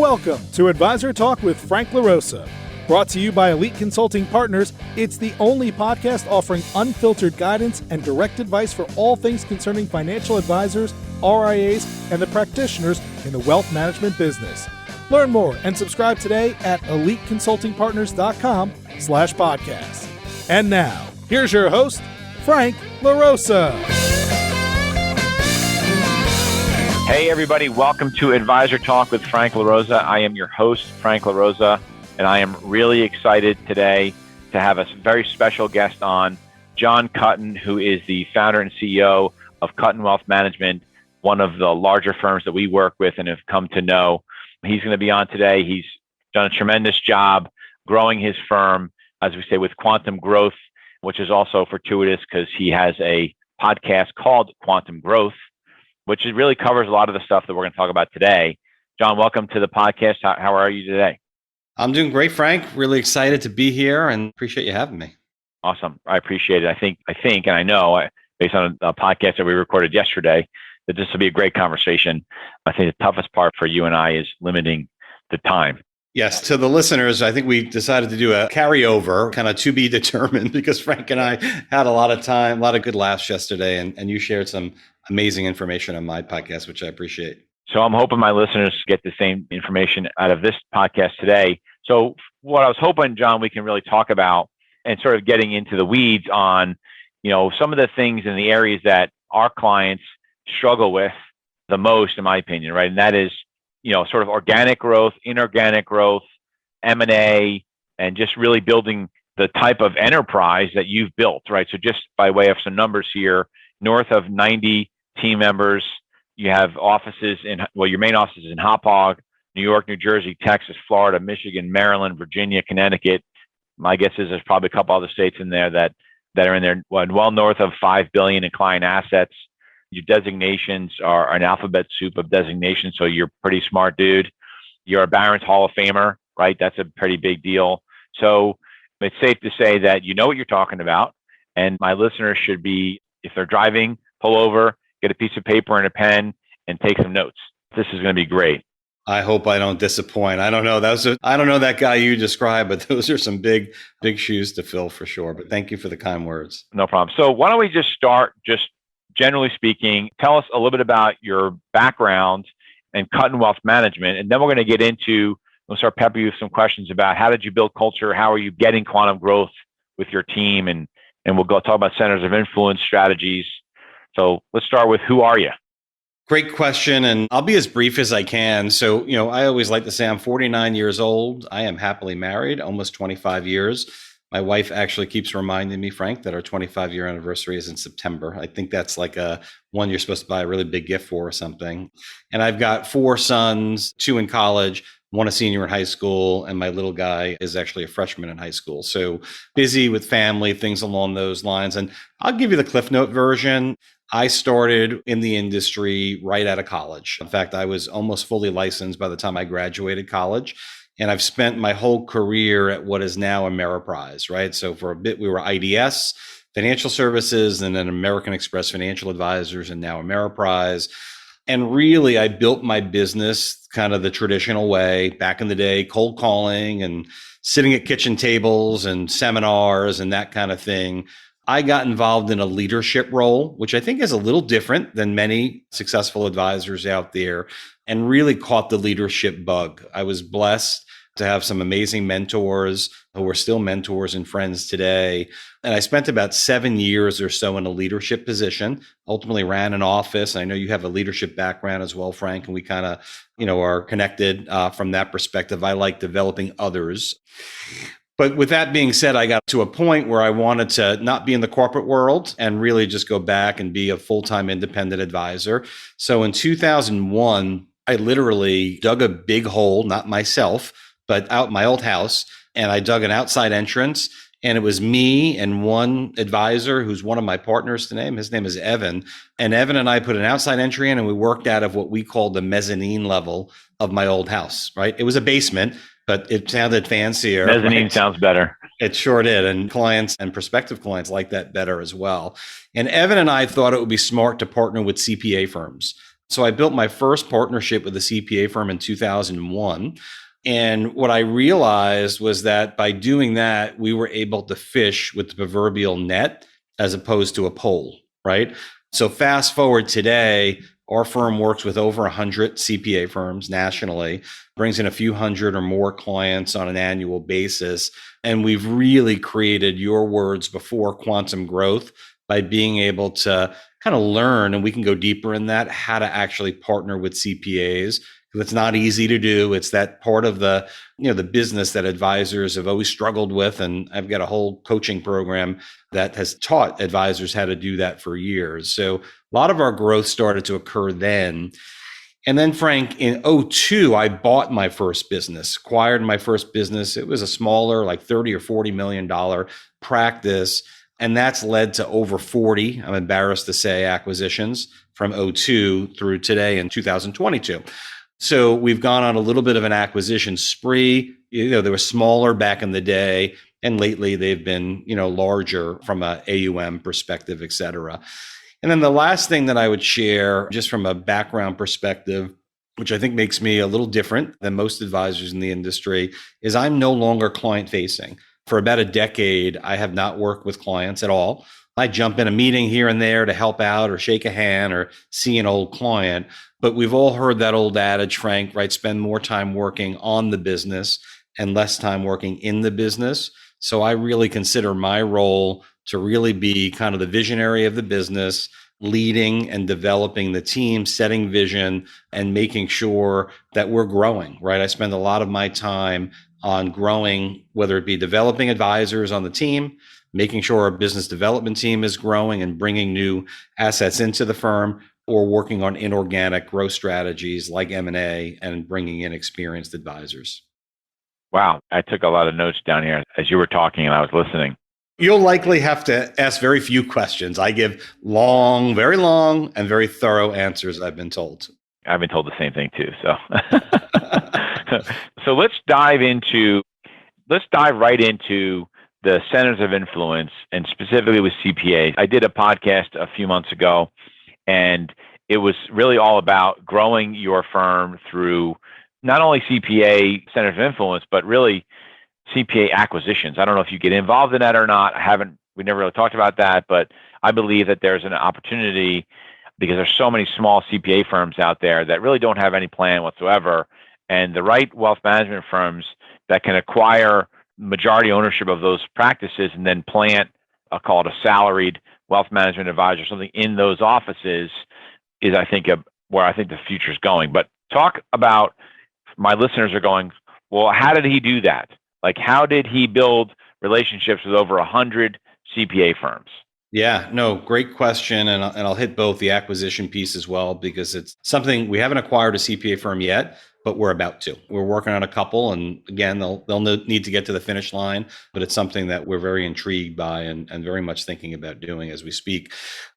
Welcome to Advisor Talk with Frank LaRosa. Brought to you by Elite Consulting Partners, it's the only podcast offering unfiltered guidance and direct advice for all things concerning financial advisors, RIAs, and the practitioners in the wealth management business. Learn more and subscribe today at eliteconsultingpartners.com/podcast. And now, here's your host, Frank LaRosa. Hey everybody, welcome to Advisor Talk with Frank LaRosa. I am your host, Frank LaRosa, and I am really excited today to have a very special guest on, Jon Kuttin, who is the founder and CEO of Kuttin Wealth Management, one of the larger firms that we work with and have come to know. He's going to be on today. He's done a tremendous job growing his firm, as we say, with quantum growth, which is also fortuitous because he has a podcast called Quantum Growth, which really covers a lot of the stuff that we're going to talk about today. Jon, welcome to the podcast. How are you today? I'm doing great, Frank. Really excited to be here and appreciate you having me. Awesome. I appreciate it. I think, and I know, based on a podcast that we recorded yesterday, that this will be a great conversation. I think the toughest part for you and I is limiting the time. Yes, to the listeners, I think we decided to do a carryover, kind of to be determined, because Frank and I had a lot of time, a lot of good laughs yesterday, and you shared some amazing information on my podcast, which I appreciate. So I'm hoping my listeners get the same information out of this podcast today. So what I was hoping, Jon, we can really talk about and sort of getting into the weeds on, some of the things in the areas that our clients struggle with the most, in my opinion, right? And that is, sort of organic growth, inorganic growth, M&A, and just really building the type of enterprise that you've built, right? So just by way of some numbers here, north of 90 team members, you have offices your main office is in Hauppauge, New York, New Jersey, Texas, Florida, Michigan, Maryland, Virginia, Connecticut. My guess is there's probably a couple other states in there that are in there, well north of $5 billion in client assets. Your designations are an alphabet soup of designations, so you're a pretty smart dude. You're a Barron's Hall of Famer, right? That's a pretty big deal. So it's safe to say that you know what you're talking about, and my listeners should be, if they're driving, pull over, get a piece of paper and a pen, and take some notes. This is going to be great. I hope I don't disappoint. I don't know. I don't know that guy you described, but those are some big shoes to fill for sure. But thank you for the kind words. No problem. So why don't we just start, just generally speaking, tell us a little bit about your background and Kuttin Wealth Management, and then we're going to get into, we'll start peppering you with some questions about how did you build culture, how are you getting quantum growth with your team, and we'll go talk about centers of influence strategies. So let's start with, who are you? Great question. And I'll be as brief as I can. So, I always like to say I'm 49 years old. I am happily married, almost 25 years. My wife actually keeps reminding me, Frank, that our 25-year anniversary is in September. I think that's like one you're supposed to buy a really big gift for or something. And I've got 4 sons, 2 in college, 1 a senior in high school, and my little guy is actually a freshman in high school. So busy with family, things along those lines. And I'll give you the Cliff Note version. I started in the industry right out of college. In fact, I was almost fully licensed by the time I graduated college. And I've spent my whole career at what is now Amerprise, right? So for a bit, we were IDS, Financial Services, and then American Express Financial Advisors, and now Amerprise. And really, I built my business kind of the traditional way back in the day, cold calling and sitting at kitchen tables and seminars and that kind of thing. I got involved in a leadership role, which I think is a little different than many successful advisors out there, and really caught the leadership bug. I was blessed to have some amazing mentors who are still mentors and friends today. And I spent about 7 years or so in a leadership position, ultimately ran an office. I know you have a leadership background as well, Frank, and we kind of, are connected from that perspective. I like developing others. But with that being said, I got to a point where I wanted to not be in the corporate world and really just go back and be a full-time independent advisor. So in 2001, I literally dug a big hole, not myself, but out my old house, and I dug an outside entrance, and it was me and one advisor who's one of my partners today. His name is Evan. And Evan and I put an outside entry in, and we worked out of what we called the mezzanine level of my old house, right? It was a basement, but it sounded fancier. Mezzanine right? sounds better. It sure did. And clients and prospective clients like that better as well. And Evan and I thought it would be smart to partner with CPA firms. So I built my first partnership with a CPA firm in 2001. And what I realized was that by doing that, we were able to fish with the proverbial net as opposed to a pole, right? So fast forward today, our firm works with over 100 CPA firms nationally, brings in a few hundred or more clients on an annual basis. And we've really created, your words before, quantum growth by being able to kind of learn, and we can go deeper in that, how to actually partner with CPAs. It's not easy to do. It's that part of the, the business that advisors have always struggled with. And I've got a whole coaching program that has taught advisors how to do that for years. So a lot of our growth started to occur then. And then, Frank, in 2002, I bought my first business, acquired my first business. It was a smaller, like $30 or $40 million practice. And that's led to over 40, I'm embarrassed to say, acquisitions from 2002 through today in 2022. So we've gone on a little bit of an acquisition spree. They were smaller back in the day, and lately they've been, larger from a AUM perspective, et cetera. And then the last thing that I would share, just from a background perspective, which I think makes me a little different than most advisors in the industry, is I'm no longer client facing. For about a decade, I have not worked with clients at all. I jump in a meeting here and there to help out or shake a hand or see an old client. But we've all heard that old adage, Frank, right? Spend more time working on the business and less time working in the business. So I really consider my role to really be kind of the visionary of the business, leading and developing the team, setting vision, and making sure that we're growing, right? I spend a lot of my time on growing, whether it be developing advisors on the team, making sure our business development team is growing and bringing new assets into the firm, or working on inorganic growth strategies like M&A and bringing in experienced advisors. Wow. I took a lot of notes down here as you were talking and I was listening. You'll likely have to ask very few questions. I give long, very long, and very thorough answers, I've been told. I've been told the same thing too. So let's dive right into the centers of influence, and specifically with CPAs. I did a podcast a few months ago, and it was really all about growing your firm through not only CPA centers of influence, but really CPA acquisitions. I don't know if you get involved in that or not. We never really talked about that, but I believe that there's an opportunity because there's so many small CPA firms out there that really don't have any plan whatsoever. And the right wealth management firms that can acquire majority ownership of those practices and then plant, I'll call it a salaried wealth management advisor, something in those offices is, I think, where I think the future is going. But talk about, my listeners are going, well, how did he do that? Like, how did he build relationships with over 100 CPA firms? Yeah, no, great question. And I'll hit both the acquisition piece as well, because it's something we haven't acquired a CPA firm yet, but we're about to. We're working on a couple, and again, they'll need to get to the finish line, but it's something that we're very intrigued by and very much thinking about doing as we speak.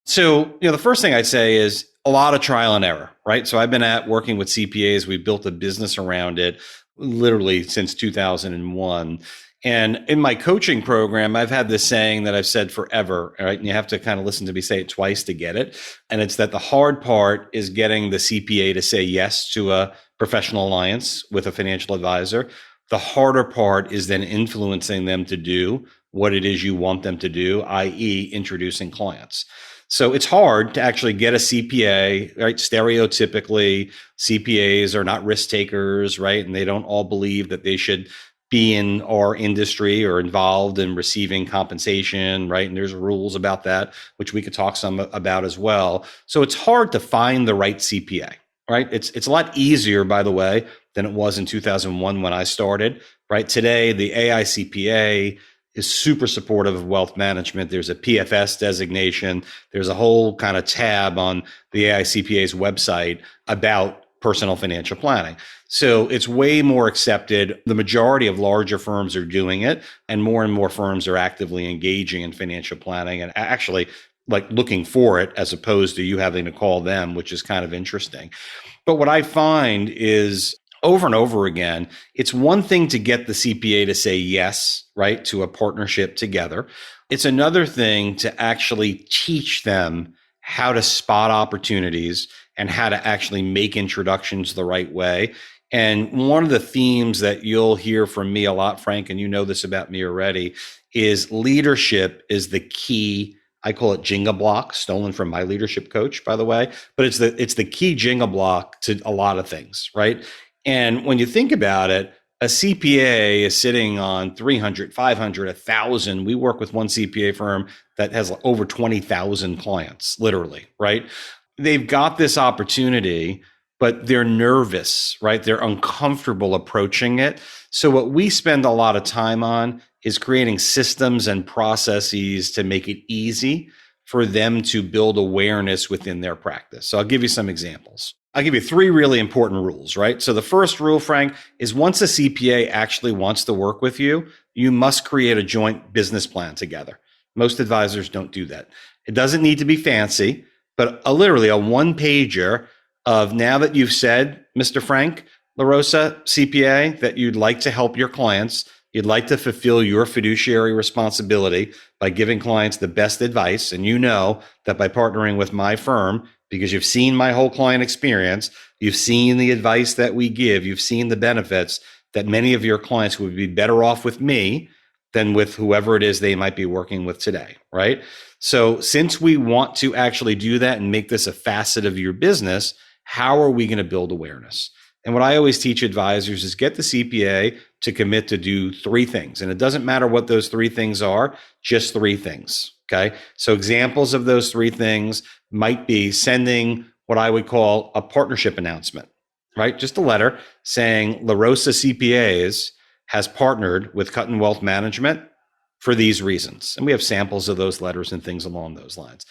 So, the first thing I'd say is a lot of trial and error, right? So I've been working with CPAs. We've built a business around it literally since 2001. And in my coaching program, I've had this saying that I've said forever, right? And you have to kind of listen to me say it twice to get it. And it's that the hard part is getting the CPA to say yes to a professional alliance with a financial advisor. The harder part is then influencing them to do what it is you want them to do, i.e. introducing clients. So it's hard to actually get a CPA, right? Stereotypically, CPAs are not risk takers, right? And they don't all believe that they should be in our industry or involved in receiving compensation, right? And there's rules about that, which we could talk some about as well. So it's hard to find the right CPA, right? It's a lot easier, by the way, than it was in 2001 when I started, right? Today, the AICPA is super supportive of wealth management. There's a PFS designation. There's a whole kind of tab on the AICPA's website about personal financial planning. So it's way more accepted. The majority of larger firms are doing it, and more firms are actively engaging in financial planning and actually like looking for it as opposed to you having to call them, which is kind of interesting. But what I find is over and over again, it's one thing to get the CPA to say yes, right, to a partnership together. It's another thing to actually teach them how to spot opportunities and how to actually make introductions the right way. And one of the themes that you'll hear from me a lot, Frank, and you know this about me already, is leadership is the key. I call it Jenga block, stolen from my leadership coach, by the way, but it's the key Jenga block to a lot of things, right? And when you think about it, a CPA is sitting on 300, 500, 1,000. We work with one CPA firm that has over 20,000 clients, literally, right? They've got this opportunity, but they're nervous, right? They're uncomfortable approaching it. So what we spend a lot of time on is creating systems and processes to make it easy for them to build awareness within their practice. So I'll give you some examples. I'll give you 3 really important rules, right? So the first rule, Frank, is once a CPA actually wants to work with you, you must create a joint business plan together. Most advisors don't do that. It doesn't need to be fancy, but literally a one-pager of, now that you've said, Mr. Frank LaRosa, CPA, that you'd like to help your clients, you'd like to fulfill your fiduciary responsibility by giving clients the best advice. And you know that by partnering with my firm, because you've seen my whole client experience, you've seen the advice that we give, you've seen the benefits, that many of your clients would be better off with me than with whoever it is they might be working with today, right? So since we want to actually do that and make this a facet of your business, how are we going to build awareness? And what I always teach advisors is get the CPA to commit to do 3 things. And it doesn't matter what those 3 things are, just 3 things. Okay. So examples of those 3 things might be sending what I would call a partnership announcement, right? Just a letter saying LaRosa CPAs has partnered with Kuttin Wealth Management for these reasons. And we have samples of those letters and things along those lines.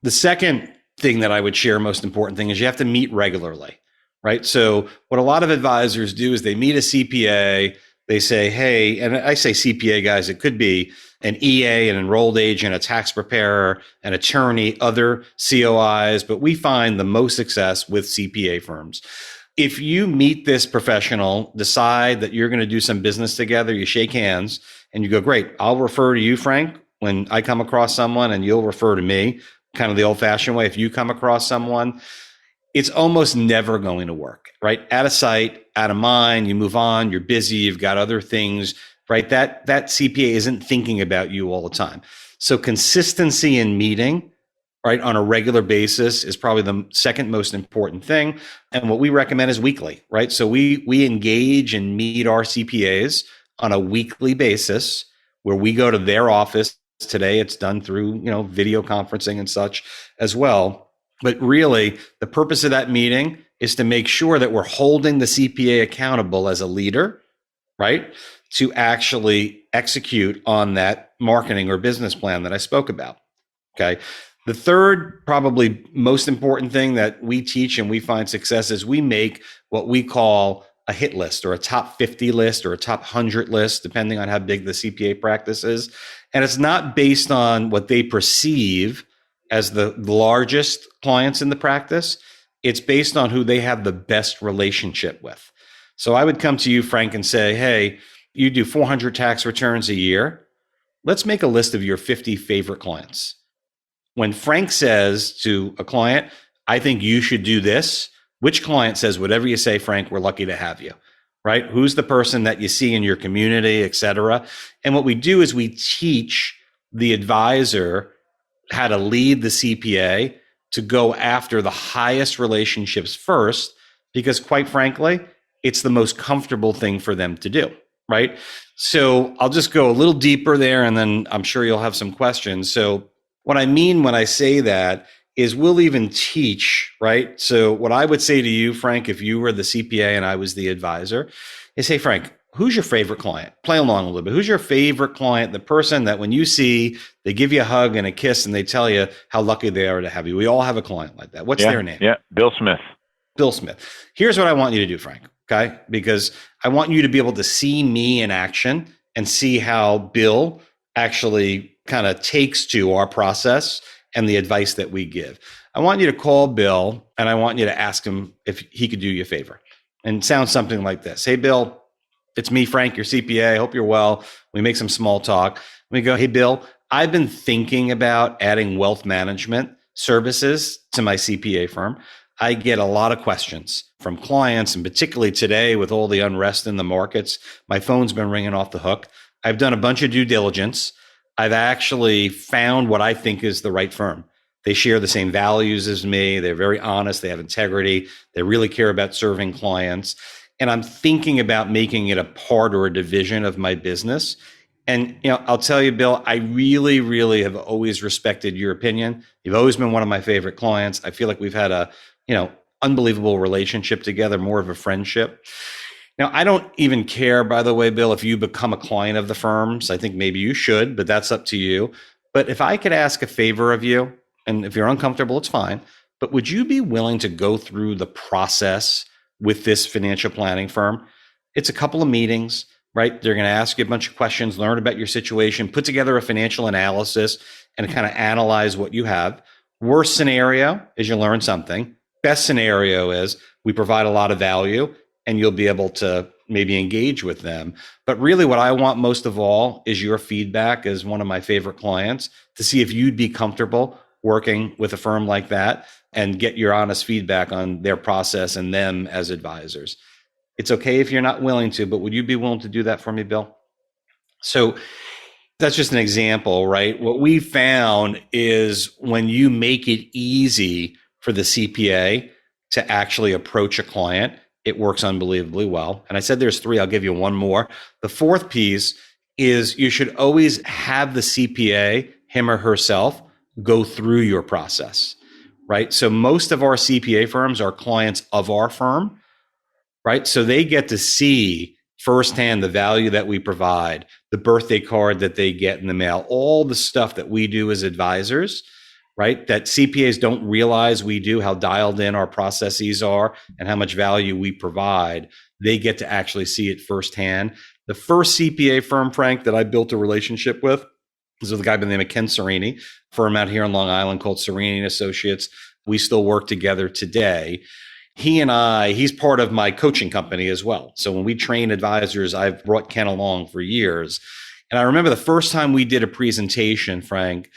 The second thing that I would share, most important thing, is you have to meet regularly, right? So what a lot of advisors do is they meet a CPA, they say, hey, and I say CPA, guys, it could be an EA, an enrolled agent, a tax preparer, an attorney, other COIs, but we find the most success with CPA firms. If you meet this professional, decide that you're going to do some business together, you shake hands and you go, great, I'll refer to you, Frank, when I come across someone, and you'll refer to me, kind of the old fashioned way. If you come across someone, it's almost never going to work, right? Out of sight, out of mind, you move on, you're busy, you've got other things, right? That CPA isn't thinking about you all the time. So consistency in meeting, right, on a regular basis is probably the second most important thing. And what we recommend is weekly, right? So we engage and meet our CPAs on a weekly basis where we go to their office. Today it's done through, video conferencing and such as well. But really, the purpose of that meeting is to make sure that we're holding the CPA accountable as a leader, right, to actually execute on that marketing or business plan that I spoke about. Okay. The third, probably most important thing that we teach and we find success is we make what we call a hit list, or a top 50 list, or a top 100 list, depending on how big the CPA practice is. And it's not based on what they perceive as the largest clients in the practice. It's based on who they have the best relationship with. So I would come to you, Frank, and say, hey, you do 400 tax returns a year. Let's make a list of your 50 favorite clients. When Frank says to a client, I think you should do this, which client says, whatever you say, Frank, we're lucky to have you, right? Who's the person that you see in your community, et cetera? And what we do is we teach the advisor how to lead the CPA to go after the highest relationships first, because quite frankly, it's the most comfortable thing for them to do, right? So I'll just go a little deeper there, and then I'm sure you'll have some questions. So what I mean when I say that is we'll even teach, right? So what I would say to you, Frank, if you were the CPA and I was the advisor, is, hey, Frank, who's your favorite client? Play along a little bit. Who's your favorite client? The person that when you see, they give you a hug and a kiss and they tell you how lucky they are to have you. We all have a client like that. What's their name? Yeah, Bill Smith. Bill Smith. Here's what I want you to do, Frank, okay? Because I want you to be able to see me in action and see how Bill actually kind of takes to our process and the advice that we give. I want you to call Bill and I want you to ask him if he could do you a favor. And it sounds something like this. Hey, Bill, it's me, Frank, your CPA. I hope you're well. We make some small talk. We go, hey, Bill, I've been thinking about adding wealth management services to my CPA firm. I get a lot of questions from clients, and particularly today with all the unrest in the markets, my phone's been ringing off the hook. I've done a bunch of due diligence. I've actually found what I think is the right firm. They share the same values as me. They're very honest. They have integrity. They really care about serving clients. And I'm thinking about making it a part or a division of my business. And I'll tell you, Bill, I really, really have always respected your opinion. You've always been one of my favorite clients. I feel like we've had a, unbelievable relationship together, more of a friendship. Now, I don't even care, by the way, Bill, if you become a client of the firms. I think maybe you should, but that's up to you. But if I could ask a favor of you, and if you're uncomfortable, it's fine, but would you be willing to go through the process with this financial planning firm? It's a couple of meetings, right? They're going to ask you a bunch of questions, learn about your situation, put together a financial analysis, and kind of analyze what you have. Worst scenario is you learn something. Best scenario is we provide a lot of value and you'll be able to maybe engage with them. But really what I want most of all is your feedback as one of my favorite clients to see if you'd be comfortable working with a firm like that and get your honest feedback on their process and them as advisors. It's okay if you're not willing to, but would you be willing to do that for me, Bill? So that's just an example, right? What we found is when you make it easy for the CPA to actually approach a client, it works unbelievably well. And I said there's three, I'll give you one more. The fourth piece is you should always have the CPA, him or herself, go through your process, right? So most of our CPA firms are clients of our firm, right? So they get to see firsthand the value that we provide, the birthday card that they get in the mail, all the stuff that we do as advisors, right? That CPAs don't realize we do, how dialed in our processes are and how much value we provide. They get to actually see it firsthand. The first CPA firm, Frank, that I built a relationship with is with a guy by the name of Ken Serini, firm out here in Long Island called Serini and Associates. We still work together today. He's part of my coaching company as well. So when we train advisors, I've brought Ken along for years. And I remember the first time we did a presentation, Frank,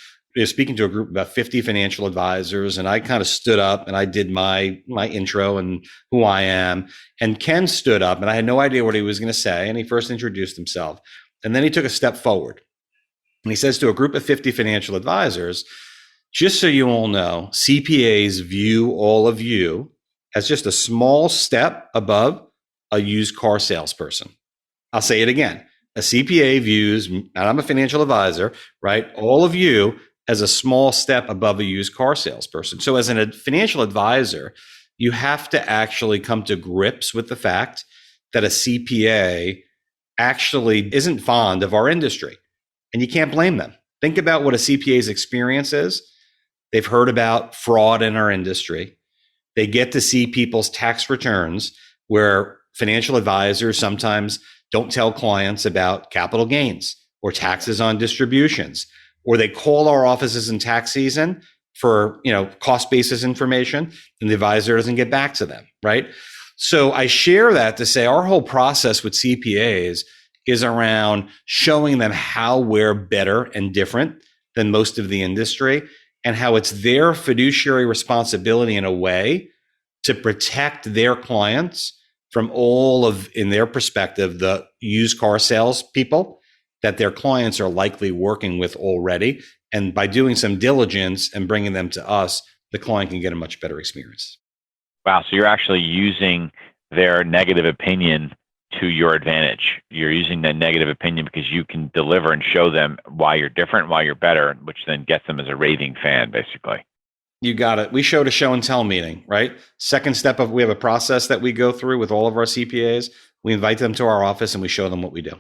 speaking to a group of about 50 financial advisors, and I kind of stood up and I did my intro and who I am. And Ken stood up and I had no idea what he was going to say. And he first introduced himself. And then he took a step forward. And he says to a group of 50 financial advisors, just so you all know, CPAs view all of you as just a small step above a used car salesperson. I'll say it again. A CPA views, and I'm a financial advisor, right? All of you as a small step above a used car salesperson. So as a financial advisor, you have to actually come to grips with the fact that a CPA actually isn't fond of our industry. And you can't blame them. Think about what a CPA's experience is. They've heard about fraud in our industry. They get to see people's tax returns where financial advisors sometimes don't tell clients about capital gains or taxes on distributions, or they call our offices in tax season for, cost basis information and the advisor doesn't get back to them, right? So I share that to say our whole process with CPAs is around showing them how we're better and different than most of the industry and how it's their fiduciary responsibility in a way to protect their clients from all of, in their perspective, the used car sales people that their clients are likely working with already. And by doing some diligence and bringing them to us, the client can get a much better experience. Wow. So you're actually using their negative opinion to your advantage. You're using that negative opinion because you can deliver and show them why you're different, why you're better, which then gets them as a raving fan, basically. You got it. We showed a show and tell meeting, right? Second step of, we have a process that we go through with all of our CPAs. We invite them to our office and we show them what we do.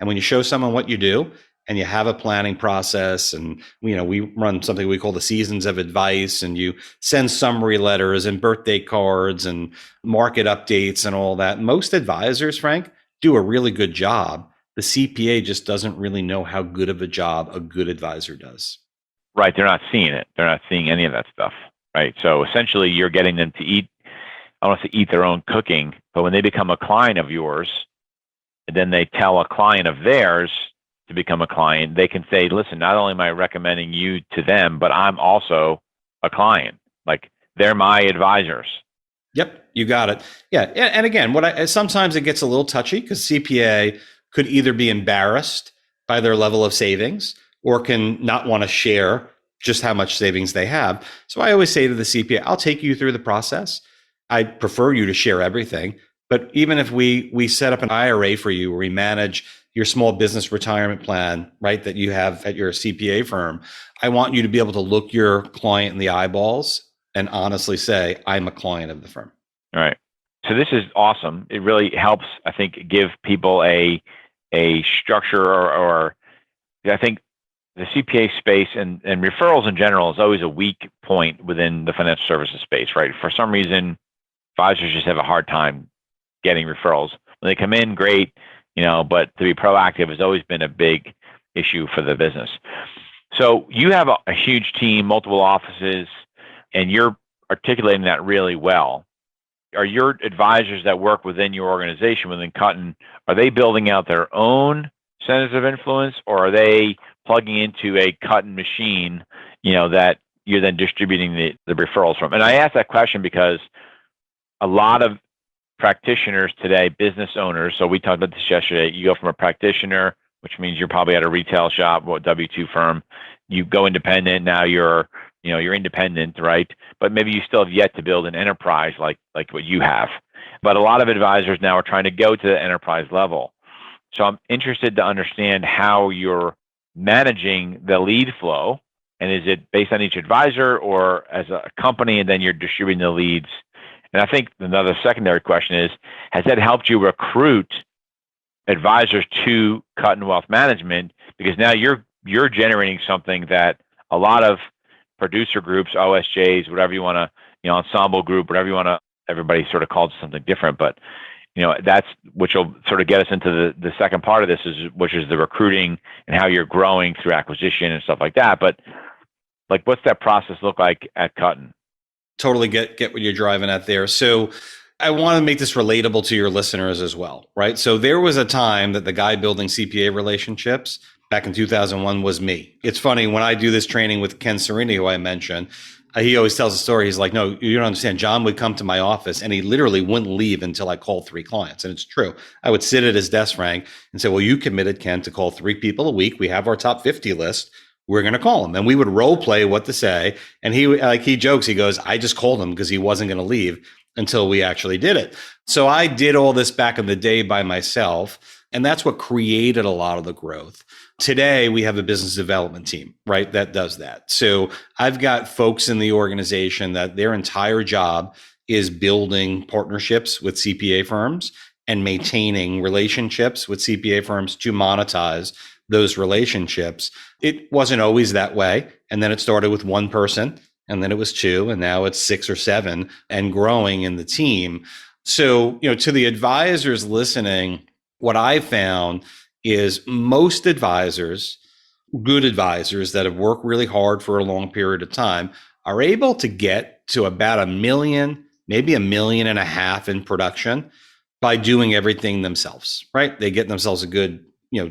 And when you show someone what you do and you have a planning process and, we run something we call the seasons of advice, and you send summary letters and birthday cards and market updates and all that. Most advisors, Frank, do a really good job. The CPA just doesn't really know how good of a job a good advisor does. Right. They're not seeing it. They're not seeing any of that stuff. Right. So essentially you're getting them to eat, I don't want to say eat their own cooking, but when they become a client of yours, and then they tell a client of theirs to become a client, they can say, listen, not only am I recommending you to them, but I'm also a client. Like they're my advisors. Yep, you got it. Yeah, and again, sometimes it gets a little touchy because CPA could either be embarrassed by their level of savings or can not want to share just how much savings they have. So I always say to the CPA, I'll take you through the process. I prefer you to share everything, but even if we set up an IRA for you, or we manage your small business retirement plan, right, that you have at your CPA firm, I want you to be able to look your client in the eyeballs and honestly say, I'm a client of the firm. All right. So this is awesome. It really helps, I think, give people a structure or I think the CPA space and referrals in general is always a weak point within the financial services space, right? For some reason, advisors just have a hard time getting referrals. When they come in, great, but to be proactive has always been a big issue for the business. So you have a huge team, multiple offices, and you're articulating that really well. Are your advisors that work within your organization, within Kuttin, are they building out their own centers of influence, or are they plugging into a Kuttin machine, that you're then distributing the referrals from? And I ask that question because a lot of practitioners today, business owners, so we talked about this yesterday, you go from a practitioner, which means you're probably at a retail shop or W-2 firm, you go independent, now you're independent, right? But maybe you still have yet to build an enterprise like what you have. But a lot of advisors now are trying to go to the enterprise level. So I'm interested to understand how you're managing the lead flow, and is it based on each advisor or as a company, and then you're distributing the leads? And I think another secondary question is, has that helped you recruit advisors to Kuttin Wealth Management? Because now you're generating something that a lot of producer groups, OSJs, whatever you want to, ensemble group, whatever you want to, everybody sort of calls it something different, but that's which will sort of get us into the second part of this, which is the recruiting and how you're growing through acquisition and stuff like that. But like, what's that process look like at Kuttin? Totally get what you're driving at there. So I want to make this relatable to your listeners as well, right? So there was a time that the guy building CPA relationships back in 2001 was me. It's funny, when I do this training with Ken Serini, who I mentioned, he always tells a story. He's like, no, you don't understand. John would come to my office and he literally wouldn't leave until I called 3 clients. And it's true. I would sit at his desk, Frank, and say, well, you committed, Ken, to call 3 people a week. We have our top 50 list. We're going to call him. And we would role play what to say. And he jokes, he goes, I just called him because he wasn't going to leave until we actually did it. So I did all this back in the day by myself. And that's what created a lot of the growth. Today, we have a business development team, right, that does that. So I've got folks in the organization that their entire job is building partnerships with CPA firms and maintaining relationships with CPA firms to monetize those relationships. It wasn't always that way. And then it started with 1 person, and then it was 2, and now it's 6 or 7 and growing in the team. So, to the advisors listening, what I found is most advisors, good advisors that have worked really hard for a long period of time, are able to get to about $1 million, maybe $1.5 million in production by doing everything themselves, right? They get themselves a good,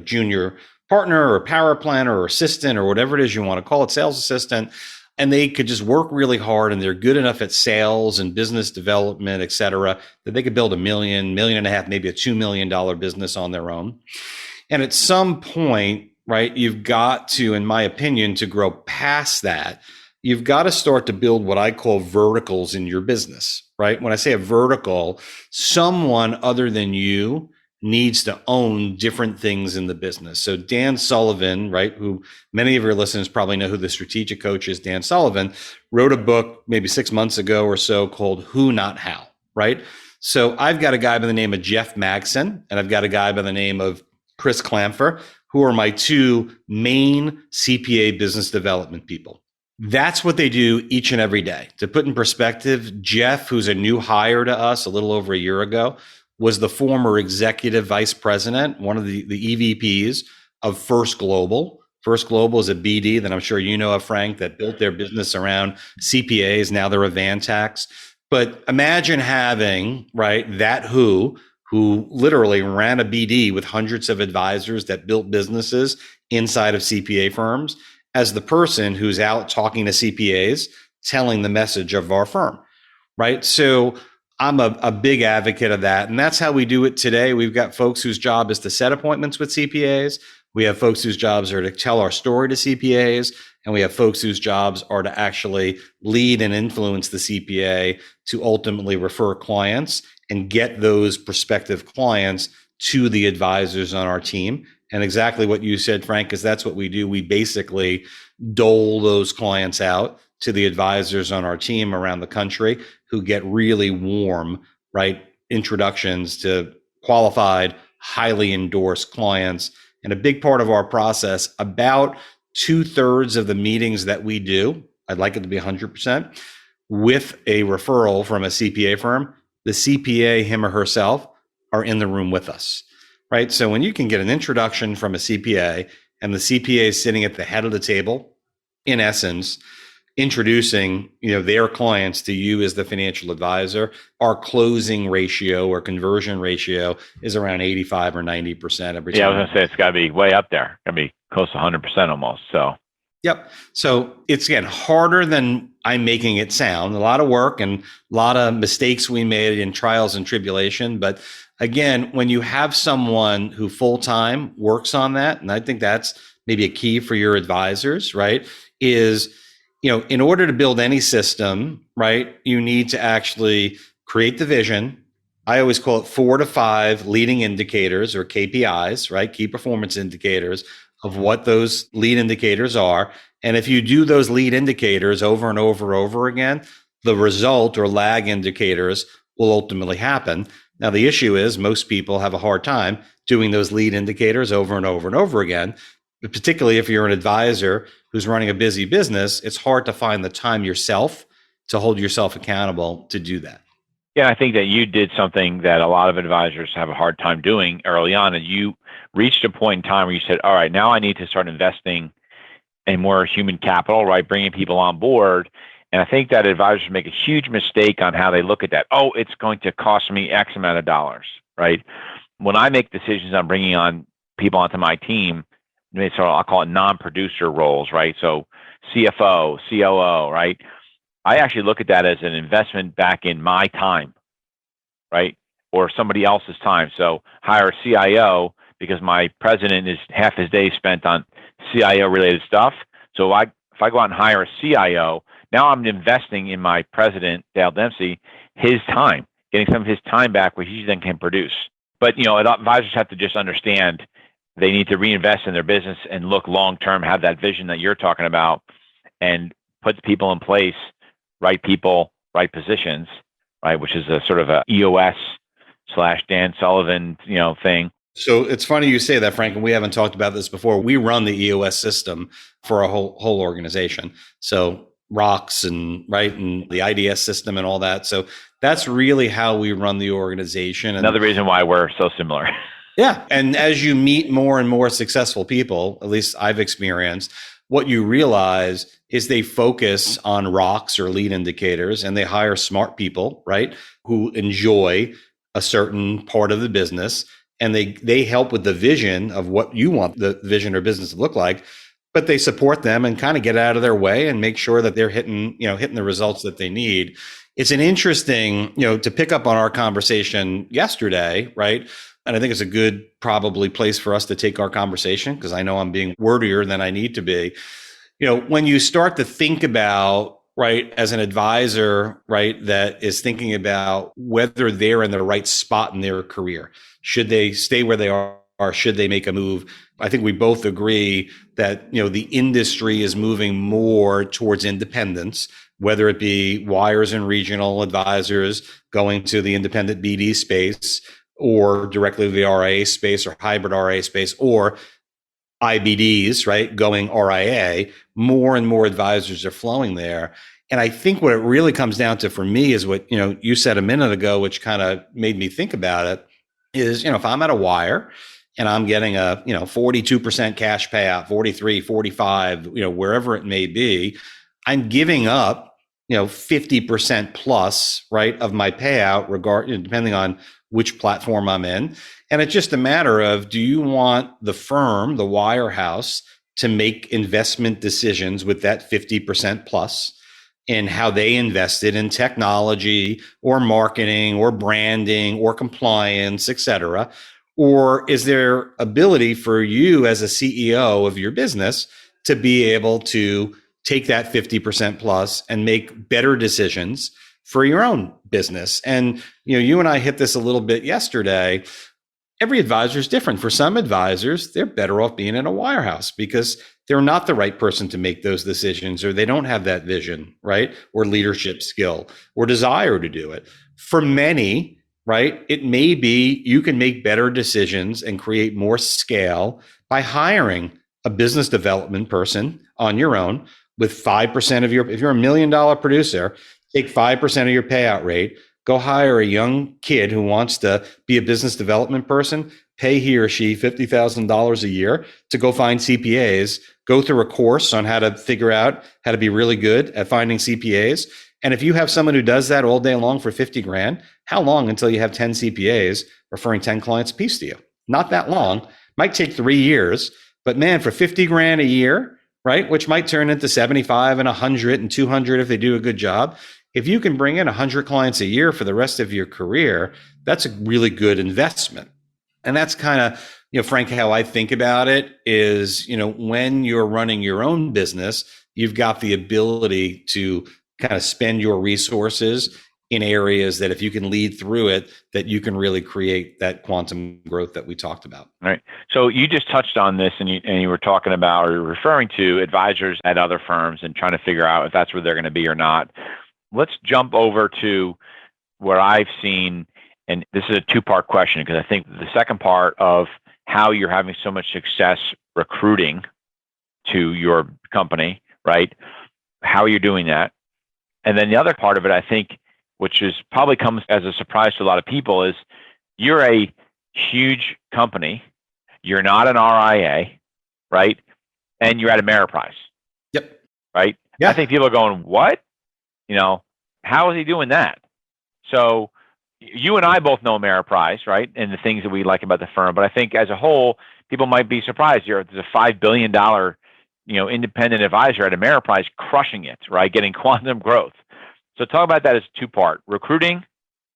junior partner or power planner or assistant or whatever it is you want to call it, sales assistant, and they could just work really hard and they're good enough at sales and business development, et cetera, that they could build $1 million, $1.5 million, maybe a $2 million business on their own. And at some point, right, you've got to, in my opinion, to grow past that, you've got to start to build what I call verticals in your business, right? When I say a vertical, someone other than you needs to own different things in the business. So Dan Sullivan, right, who many of your listeners probably know who the strategic coach is, Dan Sullivan, wrote a book maybe 6 months ago or so called Who Not How, right? So I've got a guy by the name of Jeff Magson, and I've got a guy by the name of Chris Clamfer, who are my 2 main CPA business development people. That's what they do each and every day. To put in perspective, Jeff, who's a new hire to us a little over a year ago, was the former executive vice president, one of the EVPs of First Global. First Global is a BD that I'm sure you know of, Frank, that built their business around CPAs. Now they're a Vantax. But imagine having, right, that who literally ran a BD with hundreds of advisors that built businesses inside of CPA firms as the person who's out talking to CPAs telling the message of our firm, right? So I'm a big advocate of that. And that's how we do it today. We've got folks whose job is to set appointments with CPAs. We have folks whose jobs are to tell our story to CPAs. And we have folks whose jobs are to actually lead and influence the CPA to ultimately refer clients and get those prospective clients to the advisors on our team. And exactly what you said, Frank, is that's what we do. We basically dole those clients out to the advisors on our team around the country who get really warm, right, introductions to qualified, highly endorsed clients. And a big part of our process, about 2/3 of the meetings that we do, I'd like it to be 100%, with a referral from a CPA firm, the CPA, him or herself, are in the room with us, right? So when you can get an introduction from a CPA and the CPA is sitting at the head of the table, in essence, introducing their clients to you as the financial advisor, our closing ratio or conversion ratio is around 85 or 90% every time. Yeah, I was going to say it's got to be way up there. Got to be close to 100% almost. So. Yep. So it's, again, harder than I'm making it sound. A lot of work and a lot of mistakes we made in trials and tribulation. But again, when you have someone who full-time works on that, and I think that's maybe a key for your advisors, right, is, in order to build any system, right, you need to actually create the vision. I always call it 4 to 5 leading indicators, or KPIs, right, key performance indicators, of what those lead indicators are. And if you do those lead indicators over and over again, the result or lag indicators will ultimately happen. Now, the issue is most people have a hard time doing those lead indicators over and over again. But particularly if you're an advisor who's running a busy business, it's hard to find the time yourself to hold yourself accountable to do that. Yeah, I think that you did something that a lot of advisors have a hard time doing early on, and you reached a point in time where you said, all right, now I need to start investing in more human capital, right? Bringing people on board. And I think that advisors make a huge mistake on how they look at that. Oh, it's going to cost me X amount of dollars, right? When I make decisions on bringing on people onto my team, so I'll call it non-producer roles, right? So CFO, COO, right? I actually look at that as an investment back in my time, right? Or somebody else's time. So hire a CIO because my president is half his day spent on CIO related stuff. So if I go out and hire a CIO, now I'm investing in my president, Dale Dempsey, his time, getting some of his time back, which he then can produce. But, advisors have to just understand they need to reinvest in their business and look long-term, have that vision that you're talking about, and put people in place, right people, right positions, right, which is a sort of a EOS/Dan Sullivan, thing. So it's funny you say that, Frank, and we haven't talked about this before. We run the EOS system for a whole organization. So ROCs and the IDS system and all that. So that's really how we run the organization. And another reason why we're so similar. Yeah. And as you meet more and more successful people, at least I've experienced, what you realize is they focus on ROCs or lead indicators, and they hire smart people, right, who enjoy a certain part of the business, and they help with the vision of what you want the vision or business to look like, but they support them and kind of get out of their way and make sure that they're hitting the results that they need. It's an interesting, to pick up on our conversation yesterday, right? And I think it's a good probably place for us to take our conversation, because I know I'm being wordier than I need to be. When you start to think about, right, as an advisor, right, that is thinking about whether they're in the right spot in their career, should they stay where they are, or should they make a move? I think we both agree that, the industry is moving more towards independence, whether it be wires and regional advisors going to the independent BD space, or directly to the RIA space or hybrid RIA space, or IBDs, right, going RIA. More and more advisors are flowing there. And I think what it really comes down to for me is what, you said a minute ago, which kind of made me think about it, is, if I'm at a wire and I'm getting a, 42% cash payout, 43, 45, wherever it may be, I'm giving up, 50% plus, right, of my payout, depending on which platform I'm in. And it's just a matter of, do you want the firm, the wirehouse, to make investment decisions with that 50% plus? in how they invested in technology or marketing or branding or compliance, et cetera? Or is there ability for you as a CEO of your business to be able to take that 50% plus and make better decisions for your own business? And, you and I hit this a little bit yesterday. Every advisor is different. For some advisors, they're better off being in a wirehouse because they're not the right person to make those decisions, or they don't have that vision, right? Or leadership skill or desire to do it. For many, right, it may be you can make better decisions and create more scale by hiring a business development person on your own with 5% of if you're $1 million producer, take 5% of your payout rate. Go hire a young kid who wants to be a business development person, pay he or she $50,000 a year to go find CPAs, go through a course on how to figure out how to be really good at finding CPAs. And if you have someone who does that all day long for 50 grand, how long until you have 10 CPAs referring 10 clients apiece to you? Not that long. Might take 3 years, but man, for 50 grand a year, right, which might turn into 75 and 100 and 200 if they do a good job. If you can bring in 100 clients a year for the rest of your career, that's a really good investment. And that's kind of, Frank, how I think about it is, when you're running your own business, you've got the ability to kind of spend your resources in areas that if you can lead through it, that you can really create that quantum growth that we talked about. All right. So you just touched on this and you were talking about or referring to advisors at other firms and trying to figure out if that's where they're going to be or not. Let's jump over to where I've seen, and this is a two-part question because I think the second part of how you're having so much success recruiting to your company, right? How you're doing that. And then the other part of it, I think, which is probably comes as a surprise to a lot of people, is you're a huge company. You're not an RIA, right? And you're at Amerprise. Yep. Right? Yeah. I think people are going, what? How is he doing that? So you and I both know Amerprise, right? And the things that we like about the firm. But I think as a whole, people might be surprised. There's a $5 billion, independent advisor at Amerprise crushing it, right? Getting quantum growth. So talk about that as two-part, recruiting,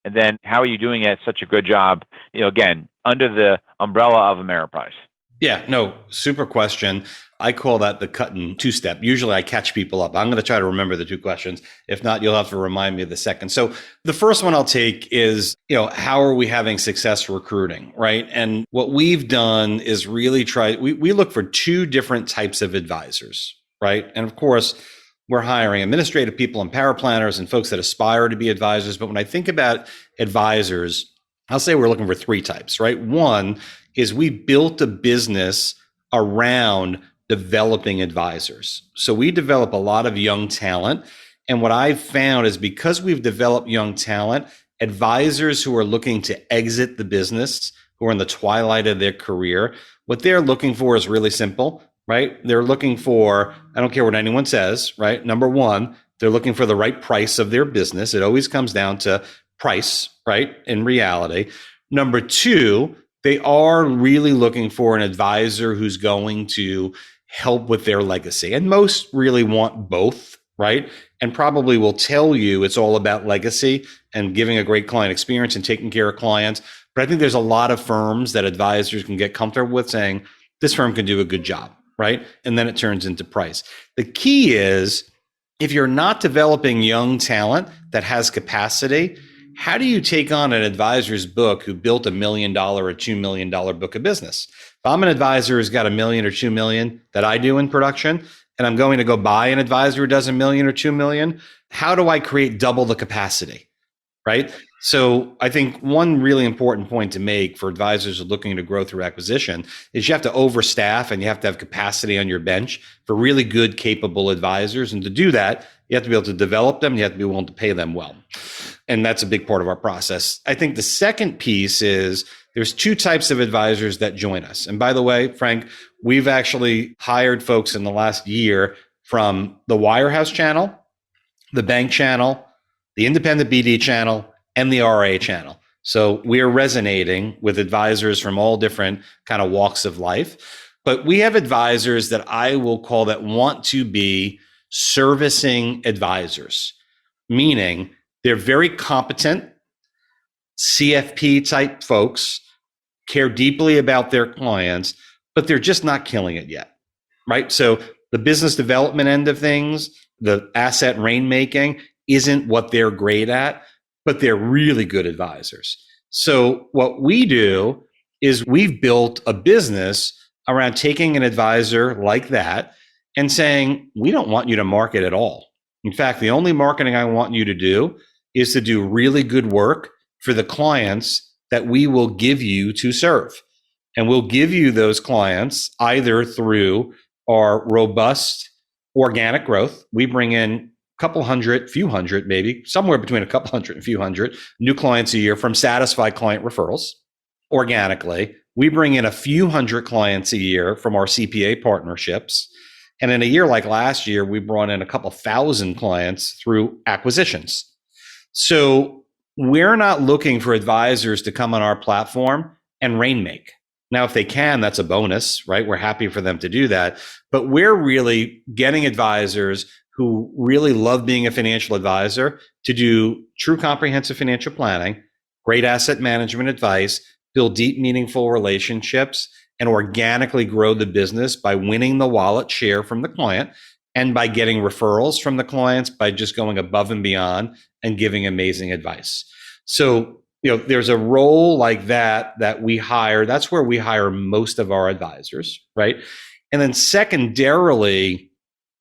and then how are you doing at such a good job, again, under the umbrella of Amerprise? Yeah, no, super question. I call that the Kuttin two-step. Usually I catch people up. I'm going to try to remember the two questions. If not, you'll have to remind me of the second. So the first one I'll take is, how are we having success recruiting, right? And what we've done is really we look for two different types of advisors, right? And of course, we're hiring administrative people and power planners and folks that aspire to be advisors. But when I think about advisors, I'll say we're looking for three types, right? One is we built a business around developing advisors. So we develop a lot of young talent. And what I've found is because we've developed young talent, advisors who are looking to exit the business, who are in the twilight of their career, what they're looking for is really simple, right? They're looking for, I don't care what anyone says, right? Number one, they're looking for the right price of their business. It always comes down to price, right? In reality. Number two, they are really looking for an advisor who's going to help with their legacy. And most really want both, right? And probably will tell you it's all about legacy and giving a great client experience and taking care of clients. But I think there's a lot of firms that advisors can get comfortable with saying, this firm can do a good job, right? And then it turns into price. The key is, if you're not developing young talent that has capacity, how do you take on an advisor's book who built $1 million or $2 million book of business? If I'm an advisor who's got $1 million or $2 million that I do in production, and I'm going to go buy an advisor who does $1 million or $2 million, how do I create double the capacity, right? So I think one really important point to make for advisors who are looking to grow through acquisition is you have to overstaff and you have to have capacity on your bench for really good, capable advisors. And to do that, you have to be able to develop them. You have to be willing to pay them well. And that's a big part of our process. I think the second piece is there's two types of advisors that join us. And by the way, Frank, we've actually hired folks in the last year from the wirehouse channel, the bank channel, the independent BD channel, and the RA channel. So we are resonating with advisors from all different kind of walks of life. But we have advisors that I will call that want to be servicing advisors. meaning they're very competent CFP type folks, care deeply about their clients, but they're just not killing it yet, right? So the business development end of things, the asset rainmaking isn't what they're great at, but they're really good advisors. So what we do is we've built a business around taking an advisor like that and saying, we don't want you to market at all. In fact, the only marketing I want you to do is to do really good work for the clients that we will give you to serve. And we'll give you those clients either through our robust organic growth. We bring in a couple hundred, few hundred, maybe somewhere between a couple hundred and few hundred new clients a year from satisfied client referrals organically. We bring in a few hundred clients a year from our CPA partnerships. And in a year like last year, we brought in a couple thousand clients through acquisitions. So we're not looking for advisors to come on our platform and rainmake. Now, if they can, that's a bonus, right? We're happy for them to do that. But we're really getting advisors who really love being a financial advisor to do true comprehensive financial planning, great asset management advice, build deep, meaningful relationships, and organically grow the business by winning the wallet share from the client and by getting referrals from the clients by just going above and beyond and giving amazing advice. So, there's a role like that we hire. That's where we hire most of our advisors, right? And then secondarily,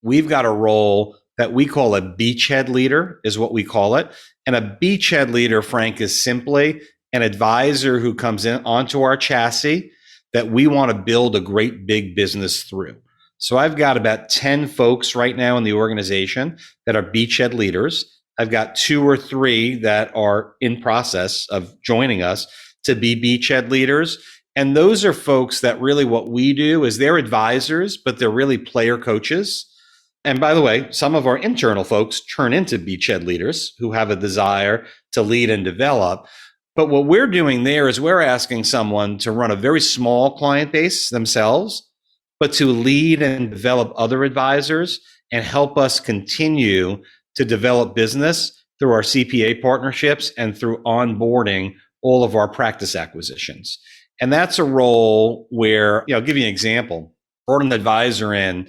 we've got a role that we call a beachhead leader, is what we call it. And a beachhead leader, Frank, is simply an advisor who comes in onto our chassis that we want to build a great big business through. So I've got about 10 folks right now in the organization that are beachhead leaders. I've got 2 or 3 that are in process of joining us to be beachhead leaders. And those are folks that really what we do is they're advisors, but they're really player coaches. And by the way, some of our internal folks turn into beachhead leaders who have a desire to lead and develop. But what we're doing there is we're asking someone to run a very small client base themselves, but to lead and develop other advisors and help us continue to develop business through our CPA partnerships and through onboarding all of our practice acquisitions. And that's a role where, I'll give you an example. Brought an advisor in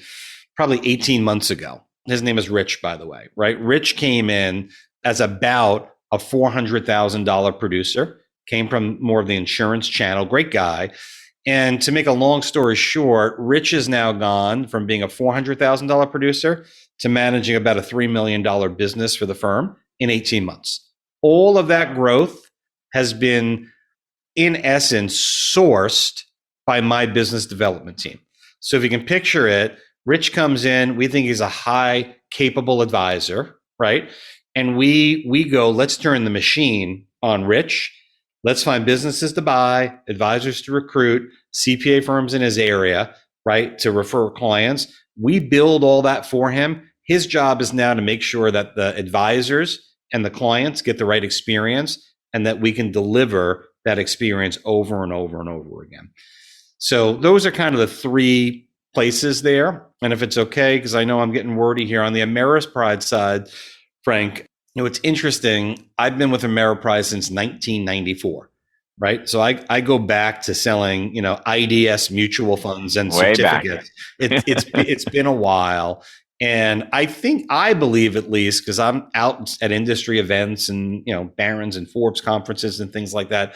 probably 18 months ago. His name is Rich, by the way, right? Rich came in as about a $400,000 producer, came from more of the insurance channel, great guy. And to make a long story short, Rich is now gone from being a $400,000 producer to managing about a $3 million business for the firm in 18 months. All of that growth has been, in essence, sourced by my business development team. So if you can picture it, Rich comes in, we think he's a high capable advisor, right? And we go, let's turn the machine on Rich. Let's find businesses to buy, advisors to recruit, CPA firms in his area, right, to refer clients. We build all that for him. His job is now to make sure that the advisors and the clients get the right experience and that we can deliver that experience over and over and over again. So those are kind of the 3 places there. And if it's okay, because I know I'm getting wordy here on the Amerprise side, Frank, it's interesting. I've been with Amerprise since 1994, right? So I go back to selling, IDS mutual funds and way certificates. It's been a while. And I believe at least, because I'm out at industry events and, Barron's and Forbes conferences and things like that.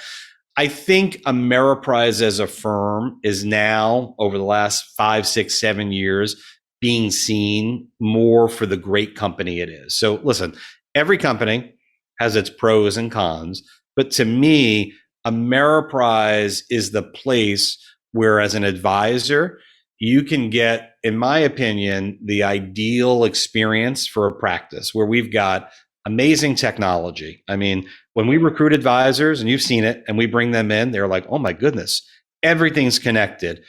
I think Amerprise as a firm is now, over the last 5, 6, 7 years, being seen more for the great company it is. So listen, every company has its pros and cons, but to me, Amerprise is the place where, as an advisor, you can get, in my opinion, the ideal experience for a practice where we've got amazing technology. I mean, when we recruit advisors, and you've seen it, and we bring them in, they're like, oh my goodness, everything's connected.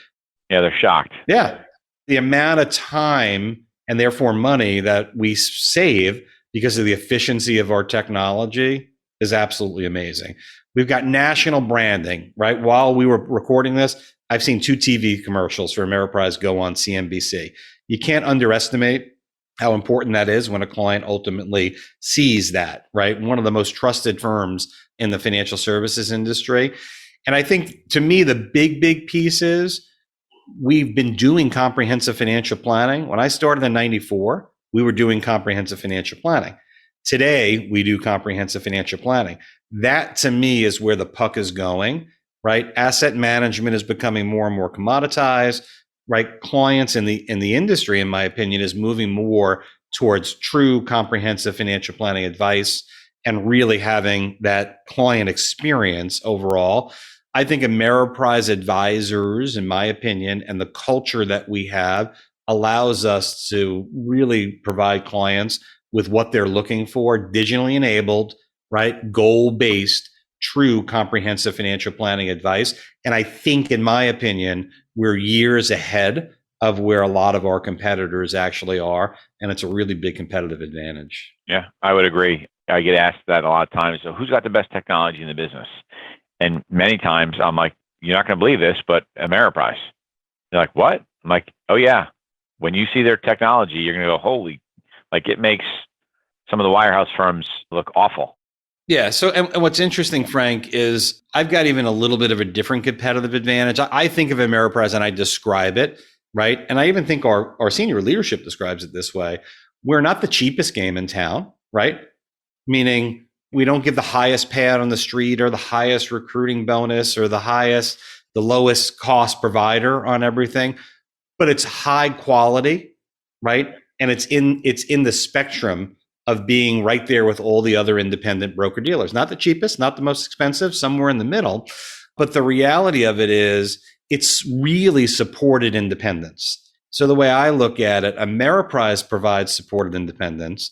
Yeah, they're shocked. Yeah. The amount of time and therefore money that we save because of the efficiency of our technology is absolutely amazing. We've got national branding, right? While we were recording this, I've seen 2 TV commercials for Amerprise go on CNBC. You can't underestimate how important that is when a client ultimately sees that, right? One of the most trusted firms in the financial services industry. And I think to me, the big piece is we've been doing comprehensive financial planning. When I started in 94, we were doing comprehensive financial planning. Today, we do comprehensive financial planning. That to me is where the puck is going, right? Asset management is becoming more and more commoditized, right? Clients in the industry, in my opinion, is moving more towards true comprehensive financial planning advice and really having that client experience overall. I think Ameriprise advisors, in my opinion, and the culture that we have allows us to really provide clients with what they're looking for, digitally enabled, right? Goal-based, true comprehensive financial planning advice. And I think, in my opinion, we're years ahead of where a lot of our competitors actually are. And it's a really big competitive advantage. Yeah, I would agree. I get asked that a lot of times. So who's got the best technology in the business? And many times I'm like, you're not going to believe this, but Amerprise. They're like, what? I'm like, oh yeah. When you see their technology, you're going to go, holy, like it makes some of the wirehouse firms look awful. Yeah. So, and what's interesting, Frank, is I've got even a little bit of a different competitive advantage. I think of Amerprise and I describe it, right? And I even think our senior leadership describes it this way. We're not the cheapest game in town, right? Meaning we don't give the highest payout on the street or the highest recruiting bonus or the lowest cost provider on everything, but it's high quality, right? And it's in the spectrum of being right there with all the other independent broker dealers. Not the cheapest, not the most expensive, somewhere in the middle. But the reality of it is it's really supported independence. So the way I look at it, Ameriprise provides supported independence.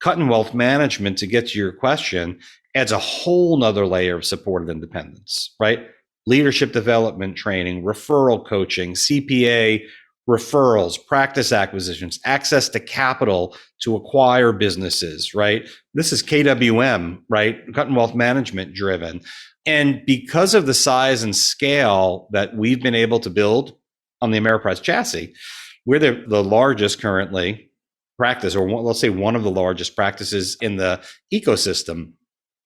Kuttin Wealth Management, to get to your question, adds a whole nother layer of supported independence, right? Leadership development training, referral coaching, CPA referrals, practice acquisitions, access to capital to acquire businesses, right? This is KWM, right? Kuttin Wealth Management driven. And because of the size and scale that we've been able to build on the Ameriprise chassis, we're the largest currently practice, or let's say one of the largest practices in the ecosystem.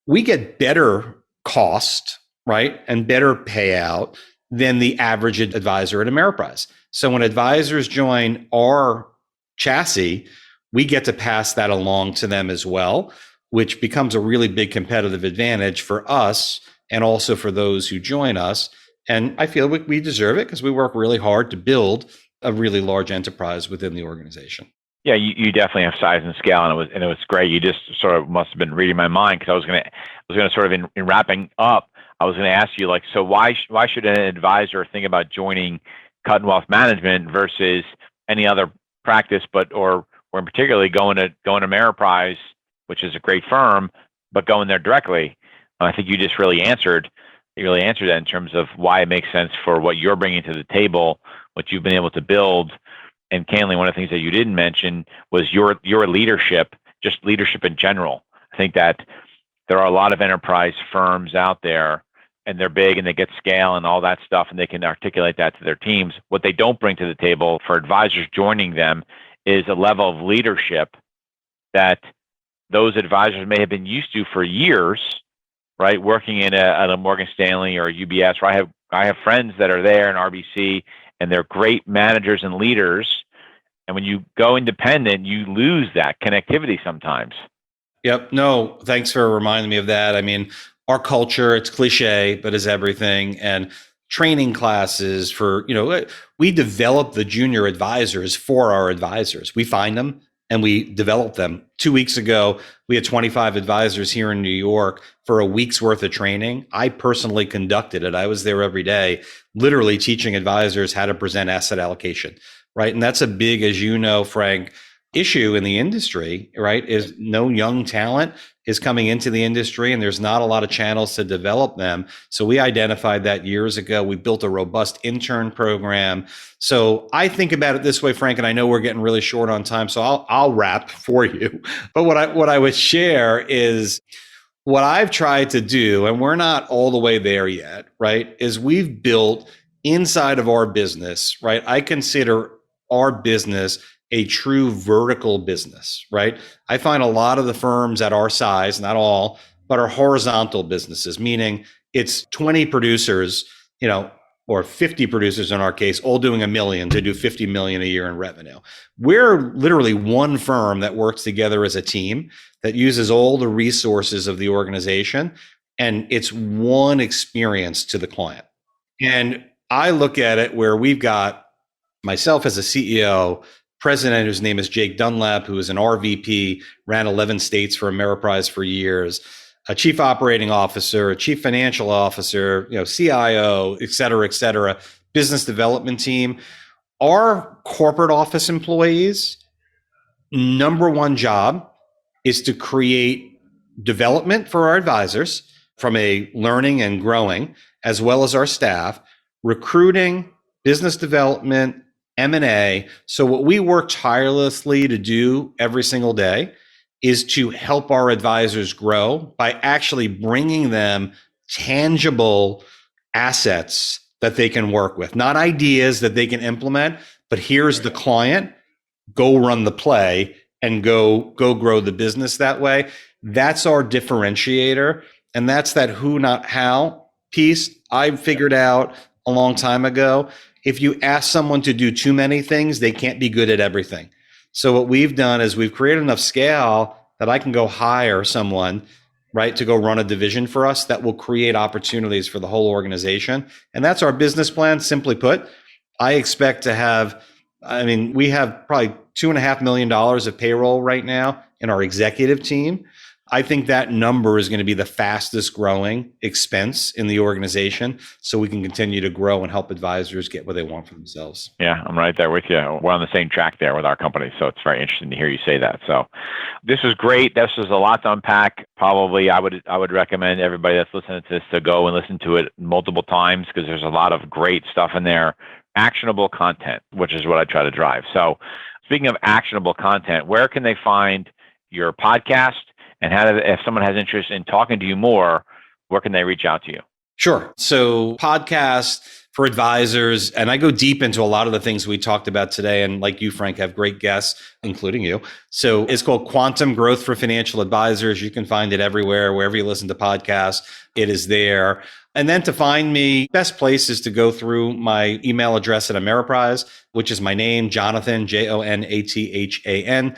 We get better cost, right? And better payout than the average advisor at Ameriprise. So when advisors join our chassis, we get to pass that along to them as well, which becomes a really big competitive advantage for us and also for those who join us. And I feel we deserve it because we work really hard to build a really large enterprise within the organization. Yeah, you definitely have size and scale, and it was great. You just sort of must have been reading my mind, because I was gonna sort of in wrapping up, I was going to ask you, like, so why should an advisor think about joining Kuttin Wealth Management versus any other practice, or in particularly going to Amerprise, which is a great firm, but going there directly? I think you just really answered that in terms of why it makes sense for what you're bringing to the table, what you've been able to build. And candidly, one of the things that you didn't mention was your leadership, just leadership in general. I think that there are a lot of enterprise firms out there, and they're big and they get scale and all that stuff, and they can articulate that to their teams. What they don't bring to the table for advisors joining them is a level of leadership that those advisors may have been used to for years, right? Working at a Morgan Stanley or a UBS, where I have friends that are there in RBC, and they're great managers and leaders. And when you go independent, you lose that connectivity sometimes. Yep. No, thanks for reminding me of that. I mean, our culture, it's cliche, but is everything. And training classes for, we develop the junior advisors for our advisors. We find them and we develop them. 2 weeks ago, we had 25 advisors here in New York for a week's worth of training. I personally conducted it. I was there every day, literally teaching advisors how to present asset allocation, right? And that's a big, as you know, Frank, issue in the industry, right? Is no young talent is coming into the industry, and there's not a lot of channels to develop them. So we identified that years ago. We built a robust intern program. So I think about it this way, Frank, and I know we're getting really short on time, so I'll wrap for you. But what I would share is what I've tried to do, and we're not all the way there yet, right? Is we've built inside of our business, right? I consider our business a true vertical business, right? I find a lot of the firms at our size, not all, but are horizontal businesses, meaning it's 20 producers, or 50 producers in our case, all doing $1 million to do $50 million a year in revenue. We're literally one firm that works together as a team that uses all the resources of the organization, and it's one experience to the client. And I look at it where we've got myself as a CEO, president whose name is Jake Dunlap, who is an RVP, ran 11 states for Amerprise for years, a chief operating officer, a chief financial officer, CIO, et cetera, business development team. Our corporate office employees' number one job is to create development for our advisors from a learning and growing, as well as our staff, recruiting, business development, M&A. So what we work tirelessly to do every single day is to help our advisors grow by actually bringing them tangible assets that they can work with, not ideas that they can implement, but here's the client, go run the play and go grow the business that way. That's our differentiator. And that's that who, not how piece I figured out a long time ago. If you ask someone to do too many things, they can't be good at everything. So what we've done is we've created enough scale that I can go hire someone, right, to go run a division for us that will create opportunities for the whole organization. And that's our business plan. Simply put, I expect to have, we have probably $2.5 million of payroll right now in our executive team. I think that number is going to be the fastest growing expense in the organization, so we can continue to grow and help advisors get what they want for themselves. Yeah, I'm right there with you. We're on the same track there with our company, so it's very interesting to hear you say that. So this was great. This was a lot to unpack. Probably I would recommend everybody that's listening to this to go and listen to it multiple times, because there's a lot of great stuff in there. Actionable content, which is what I try to drive. So speaking of actionable content, where can they find your podcast? And if someone has interest in talking to you more, where can they reach out to you? Sure. So podcast for advisors, and I go deep into a lot of the things we talked about today. And like you, Frank, have great guests, including you. So it's called Quantum Growth for Financial Advisors. You can find it everywhere, wherever you listen to podcasts, it is there. And then to find me, best place is to go through my email address at Amerprise, which is my name, Jonathan, JONATHAN,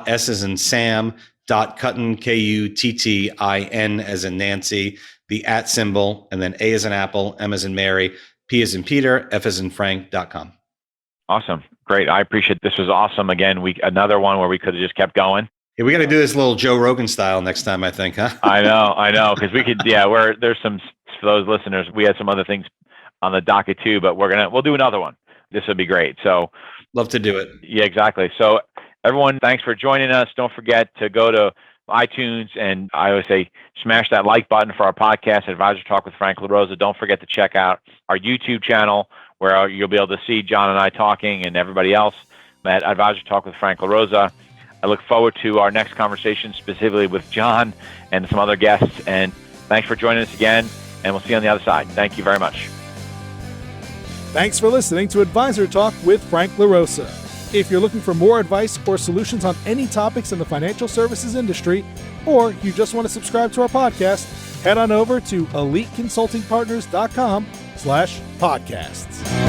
S as in Sam, Kuttin, KUTTIN as in Nancy, the @ symbol, and then A as in Apple, M as in Mary, P as in Peter, F as in Frank.com. Awesome. Great. I appreciate it. This was awesome. Again, another one where we could have just kept going. Yeah, we got to do this little Joe Rogan style next time, I think, huh? I know. Because we could, there's some, for those listeners, we had some other things on the docket too, but we'll do another one. This would be great. So love to do it. Yeah, exactly. So everyone, thanks for joining us. Don't forget to go to iTunes, and I always say smash that like button for our podcast, Advisor Talk with Frank LaRosa. Don't forget to check out our YouTube channel, where you'll be able to see John and I talking and everybody else at Advisor Talk with Frank LaRosa. I look forward to our next conversation, specifically with John and some other guests. And thanks for joining us again, and we'll see you on the other side. Thank you very much. Thanks for listening to Advisor Talk with Frank LaRosa. If you're looking for more advice or solutions on any topics in the financial services industry, or you just want to subscribe to our podcast, head on over to eliteconsultingpartners.com/podcasts.